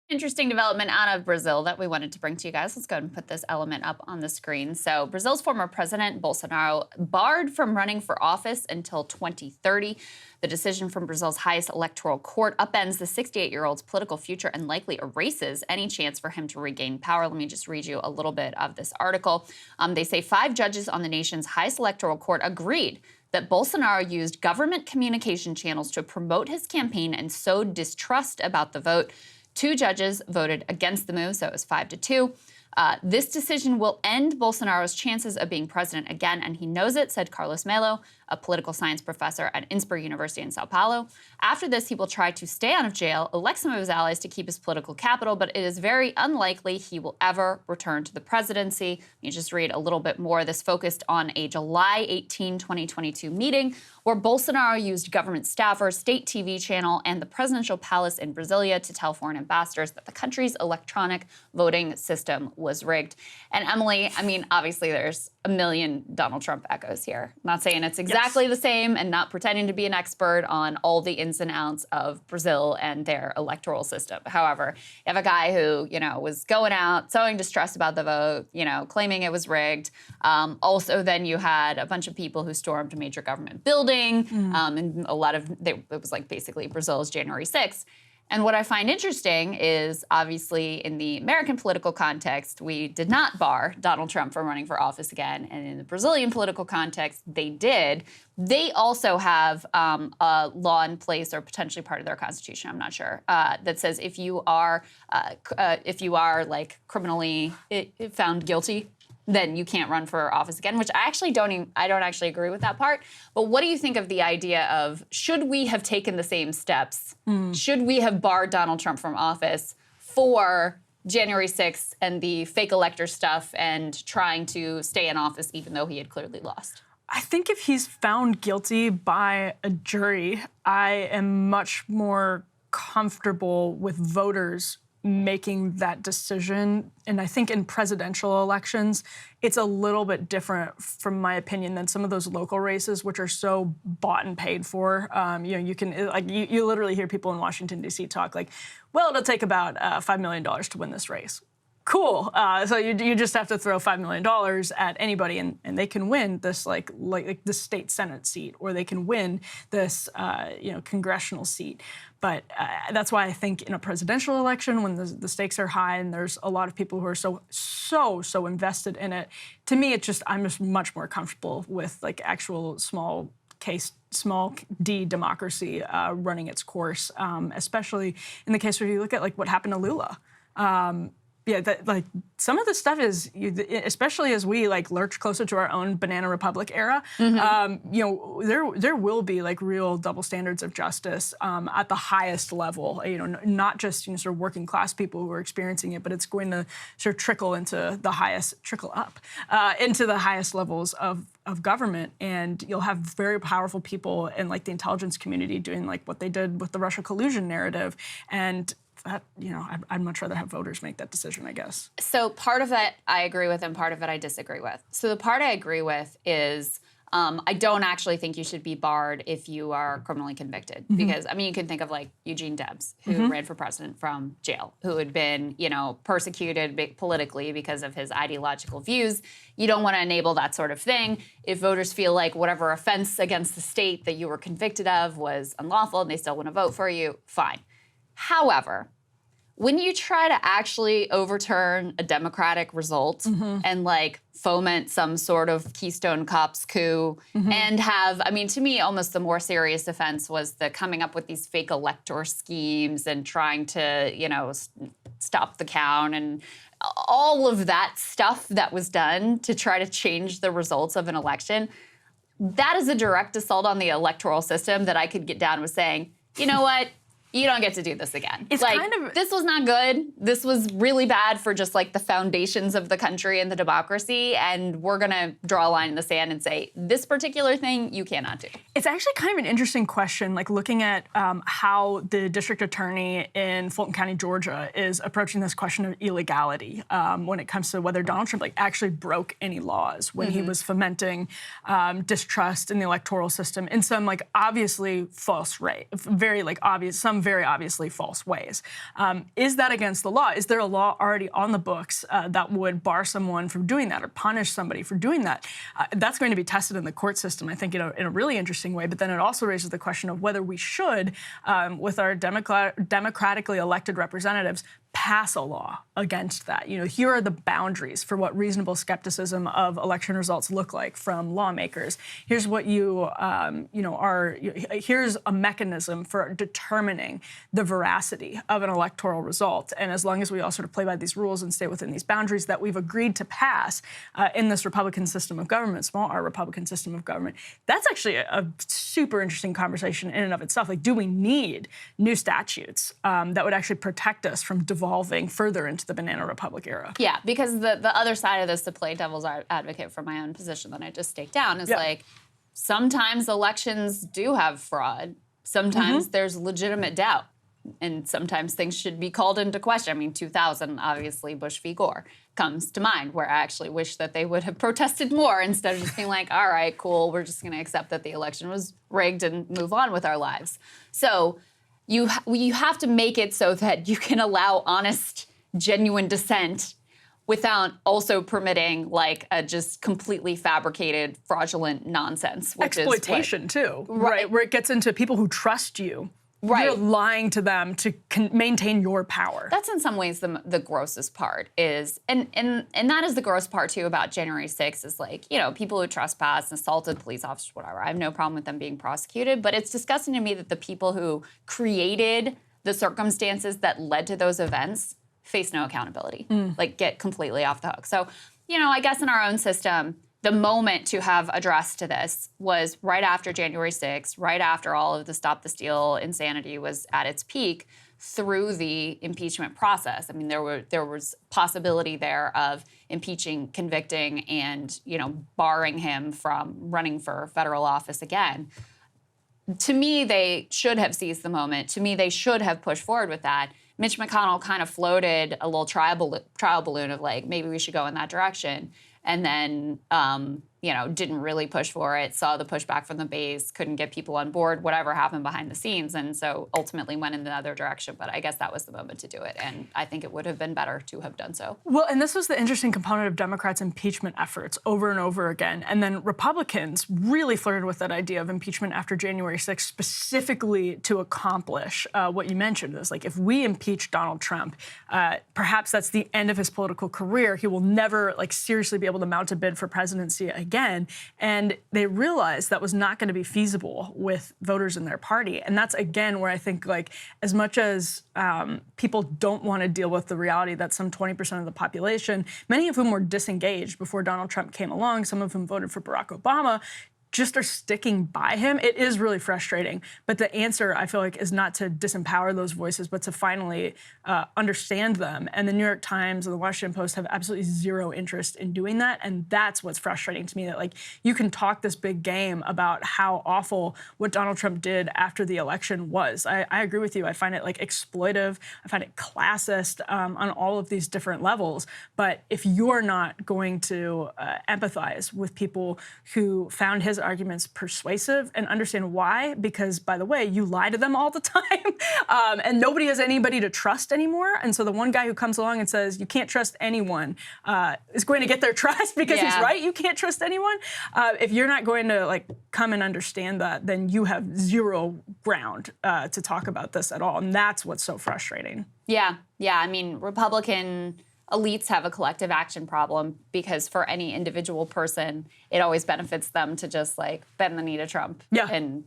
Interesting development out of Brazil that we wanted to bring to you guys. Let's go ahead and put this element up on the screen. So Brazil's former president, Bolsonaro, barred from running for office until 2030. The decision from Brazil's highest electoral court upends the 68-year-old's political future and likely erases any chance for him to regain power. Let me just read you a little bit of this article. They say 5 judges on the nation's highest electoral court agreed that Bolsonaro used government communication channels to promote his campaign and sowed distrust about the vote. 2 judges voted against the move, so it was 5-2. This decision will end Bolsonaro's chances of being president again, and he knows it, said Carlos Melo, a political science professor at INSPER University in Sao Paulo. After this, he will try to stay out of jail, elect some of his allies to keep his political capital, but it is very unlikely he will ever return to the presidency. You just read a little bit more. This focused on a July 18, 2022 meeting where Bolsonaro used government staffers, state TV channel, and the presidential palace in Brasilia to tell foreign ambassadors that the country's electronic voting system was rigged. And Emily, I mean, obviously there's a million Donald Trump echoes here. I'm not saying it's exactly the same and not pretending to be an expert on all the ins and outs of Brazil and their electoral system. However, you have a guy who, was going out, sowing distrust about the vote, claiming it was rigged. Also, then you had a bunch of people who stormed a major government building, and a lot of, it was like basically Brazil's January 6th. And what I find interesting is, obviously, in the American political context, we did not bar Donald Trump from running for office again. And in the Brazilian political context, they did. They also have a law in place, or potentially part of their constitution, I'm not sure, that says if you are like criminally found guilty, then you can't run for office again, which I don't actually agree with that part. But what do you think of the idea of, should we have taken the same steps? Should we have barred Donald Trump from office for January 6th and the fake elector stuff and trying to stay in office even though he had clearly lost? I think if he's found guilty by a jury, I am much more comfortable with voters making that decision. And I think in presidential elections, it's a little bit different, from my opinion, than some of those local races, which are so bought and paid for. You can, like, you literally hear people in Washington, D.C. talk like, well, it'll take about $5 million to win this race. Cool. So you just have to throw $5 million at anybody, and they can win this like the state Senate seat, or they can win this congressional seat. But that's why I think in a presidential election, when the stakes are high and there's a lot of people who are so invested in it, to me, I'm just much more comfortable with like actual small D democracy running its course, especially in the case where you look at like what happened to Lula. Like some of the stuff is, especially as we like lurch closer to our own Banana Republic era, there will be like real double standards of justice at the highest level. Not just sort of working class people who are experiencing it, but it's going to sort of trickle up into the highest levels of government, and you'll have very powerful people in like the intelligence community doing like what they did with the Russia collusion narrative, and that, I'd much rather have voters make that decision, I guess. So part of it I agree with and part of it I disagree with. So the part I agree with is I don't actually think you should be barred if you are criminally convicted. Because, I mean, you can think of like Eugene Debs, who ran for president from jail, who had been, persecuted politically because of his ideological views. You don't want to enable that sort of thing. If voters feel like whatever offense against the state that you were convicted of was unlawful and they still want to vote for you, fine. However, when you try to actually overturn a democratic result and like foment some sort of Keystone Cops coup and have, I mean, to me, almost the more serious offense was the coming up with these fake elector schemes and trying to, stop the count and all of that stuff that was done to try to change the results of an election. That is a direct assault on the electoral system that I could get down with saying, you know what? You don't get to do this again. It's like, this was not good. This was really bad for just like the foundations of the country and the democracy. And we're going to draw a line in the sand and say, this particular thing you cannot do. It's actually kind of an interesting question, like looking at how the district attorney in Fulton County, Georgia, is approaching this question of illegality when it comes to whether Donald Trump like actually broke any laws when he was fomenting distrust in the electoral system in some like obviously false very like obvious, some some very obviously false ways. Is that against the law? Is there a law already on the books that would bar someone from doing that or punish somebody for doing that? That's going to be tested in the court system, I think, in a really interesting way. But then it also raises the question of whether we should, with our democratically elected representatives, pass a law against that. Here are the boundaries for what reasonable skepticism of election results look like from lawmakers. Here's what here's a mechanism for determining the veracity of an electoral result. And as long as we all sort of play by these rules and stay within these boundaries that we've agreed to pass in this Republican system of government, small r Republican system of government, that's actually a super interesting conversation in and of itself. Like, do we need new statutes that would actually protect us from devolving further into the banana republic era? Yeah, because the other side of this, to play devil's advocate for my own position that I just staked down, is like, sometimes elections do have fraud. Sometimes there's legitimate doubt. And sometimes things should be called into question. I mean, 2000, obviously, Bush v. Gore comes to mind, where I actually wish that they would have protested more instead of just being like, all right, cool, we're just going to accept that the election was rigged and move on with our lives. So you have to make it so that you can allow honest, genuine dissent without also permitting like a just completely fabricated, fraudulent nonsense. Which exploitation, too. Right. Where it gets into people who trust you. Right. You're lying to them to maintain your power. That's in some ways the grossest part is, and that is the gross part too about January 6th is like, people who trespassed, assaulted police officers, whatever. I have no problem with them being prosecuted, but it's disgusting to me that the people who created the circumstances that led to those events face no accountability, like get completely off the hook. So, I guess in our own system, the moment to have addressed to this was right after January 6th, right after all of the Stop the Steal insanity was at its peak, through the impeachment process. I mean, there was possibility there of impeaching, convicting, and barring him from running for federal office again. To me, they should have seized the moment. To me, they should have pushed forward with that. Mitch McConnell kind of floated a little trial balloon of like, maybe we should go in that direction. And then, didn't really push for it, saw the pushback from the base, couldn't get people on board, whatever happened behind the scenes. And so ultimately went in the other direction. But I guess that was the moment to do it. And I think it would have been better to have done so. Well, and this was the interesting component of Democrats' impeachment efforts over and over again. And then Republicans really flirted with that idea of impeachment after January 6th, specifically to accomplish what you mentioned. Is like, if we impeach Donald Trump, perhaps that's the end of his political career. He will never seriously be able to mount a bid for presidency again. And they realized that was not going to be feasible with voters in their party. And that's, again, where I think, as much as people don't want to deal with the reality that some 20% of the population, many of whom were disengaged before Donald Trump came along, some of whom voted for Barack Obama, just are sticking by him. It is really frustrating. But the answer, I feel like, is not to disempower those voices, but to finally understand them. And the New York Times and the Washington Post have absolutely zero interest in doing that. And that's what's frustrating to me, that you can talk this big game about how awful what Donald Trump did after the election was. I agree with you. I find it exploitive. I find it classist on all of these different levels. But if you're not going to empathize with people who found his arguments persuasive and understand why, because, by the way, you lie to them all the time, and nobody has anybody to trust anymore. And so the one guy who comes along and says you can't trust anyone is going to get their trust because he's right. You can't trust anyone. If you're not going to come and understand that, then you have zero ground to talk about this at all. And that's what's so frustrating. Yeah. I mean, Republican elites have a collective action problem because for any individual person, it always benefits them to just bend the knee to Trump and,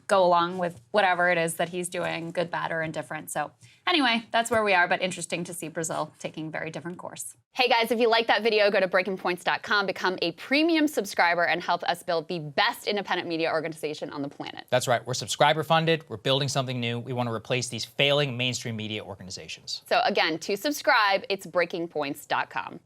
go along with whatever it is that he's doing, good, bad, or indifferent. So anyway, that's where we are, but interesting to see Brazil taking a very different course. Hey guys, if you like that video, go to breakingpoints.com, become a premium subscriber, and help us build the best independent media organization on the planet. That's right. We're subscriber funded. We're building something new. We want to replace these failing mainstream media organizations. So again, to subscribe, it's breakingpoints.com.